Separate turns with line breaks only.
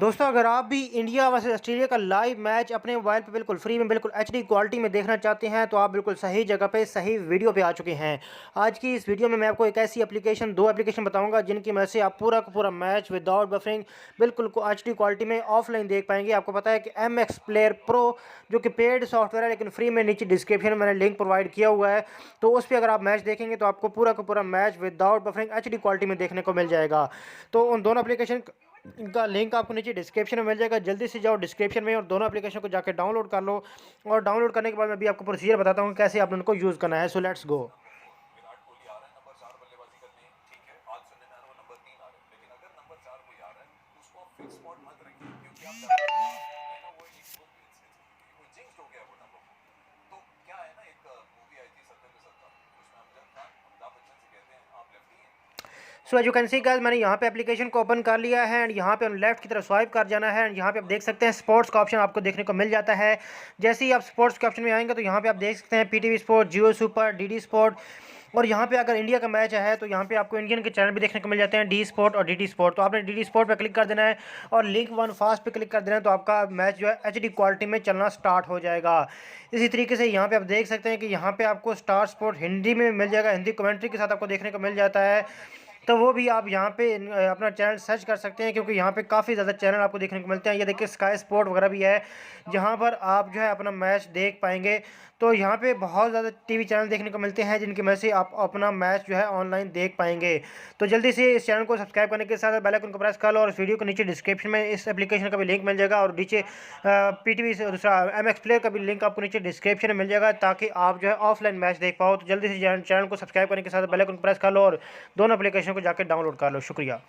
दोस्तों अगर आप भी इंडिया वर्सेस ऑस्ट्रेलिया का लाइव मैच अपने मोबाइल पे बिल्कुल फ्री में बिल्कुल एचडी क्वालिटी में देखना चाहते हैं तो आप बिल्कुल सही जगह पे सही वीडियो पे आ चुके हैं। आज की इस वीडियो में मैं आपको एक ऐसी एप्लीकेशन दो एप्लीकेशन बताऊंगा जिनकी मदद से आप पूरा का पूरा मैच विदाउट बफरिंग बिल्कुल एचडी क्वालिटी में ऑफलाइन देख पाएंगे। आपको पता है कि MX प्लेयर प्रो जो कि पेड सॉफ्टवेयर है लेकिन फ्री में नीचे डिस्क्रिप्शन में मैंने लिंक प्रोवाइड किया हुआ है, तो उस पर अगर आप मैच देखेंगे तो आपको पूरा का पूरा match without buffering HD quality में देखने को मिल जाएगा। तो उन दोनों एप्लीकेशन इनका लिंक आपको नीचे डिस्क्रिप्शन में मिल जाएगा। जल्दी से जाओ डिस्क्रिप्शन में और दोनों एप्लीकेशन को जाकर डाउनलोड कर लो। और डाउनलोड करने के बाद मैं भी आपको प्रोसीजर बताता हूँ कैसे आप उनको यूज़ करना है। So let's go.
Virat Kohli आ रहा है नंबर 4 बल्लेबाजी करने, ठीक है। आज सुनने में आ रहा है वो नंबर 3 आ रहा है, लेकिन अगर नंबर 4 कोई आ रहा है तो उसको आप फिक्स स्पॉट मत रखिए, क्योंकि आप जानते हैं ना वो वो जिंक्स हो गया वो नंबर। तो क्या है ना, एक मूवी आई थी सत्तर पे सत्तर, उसमें अमजद खान अमिताभ बच्चन से कहते हैं आप लेफ्टी हैं।
So as you can see guys, मैंने यहाँ पे एप्लीकेशन को ओपन कर लिया है एंड यहाँ पे हम लेफ्ट की तरफ स्वाइप कर जाना है एंड यहाँ पे आप देख सकते हैं स्पोर्ट्स का ऑप्शन आपको देखने को मिल जाता है। जैसे ही आप स्पोर्ट्स के ऑप्शन में आएंगे तो यहाँ पे आप देख सकते हैं PTV स्पोर्ट, जियो सुपर, DD स्पोर्ट। और यहाँ पे अगर इंडिया का मैच है तो यहाँ पे आपको इंडियन के चैनल भी देखने को मिल जाते हैं, डी स्पोर्ट और DD स्पोर्ट। तो आपने DD स्पोर्ट पे क्लिक कर देना है और लिंक वन फास्ट पे क्लिक कर देना है, तो आपका मैच जो है HD क्वालिटी में चलना स्टार्ट हो जाएगा। इसी तरीके से यहाँ पे आप देख सकते हैं कि यहाँ पे आपको स्टार स्पोर्ट हिंदी में मिल जाएगा, हिंदी कमेंट्री के साथ आपको देखने को मिल जाता है। तो वो भी आप यहाँ पे अपना चैनल सर्च कर सकते हैं, क्योंकि यहाँ पे काफ़ी ज़्यादा चैनल आपको देखने को मिलते हैं। ये देखिए स्काई स्पोर्ट वगैरह भी है जहाँ पर आप जो है अपना मैच देख पाएंगे। तो यहाँ पे बहुत ज़्यादा TV चैनल देखने को मिलते हैं जिनकी वजह से आप अपना मैच जो है ऑनलाइन देख पाएंगे। तो जल्दी से इस चैनल को सब्सक्राइब करने के साथ बेल आइकन को प्रेस कर लो और इस वीडियो को नीचे डिस्क्रिप्शन में इस एप्लीकेशन का भी लिंक मिल जाएगा और नीचे PTV से दूसरा MX प्लेयर का भी लिंक आपको नीचे डिस्क्रिप्शन में मिल जाएगा, ताकि आप जो है ऑफलाइन मैच देख पाओ। तो जल्दी से चैनल को सब्सक्राइब करने के साथ बेल आइकन को प्रेस कर लो और दोनों एप्लीकेशन को जाकर डाउनलोड कर लो। शुक्रिया।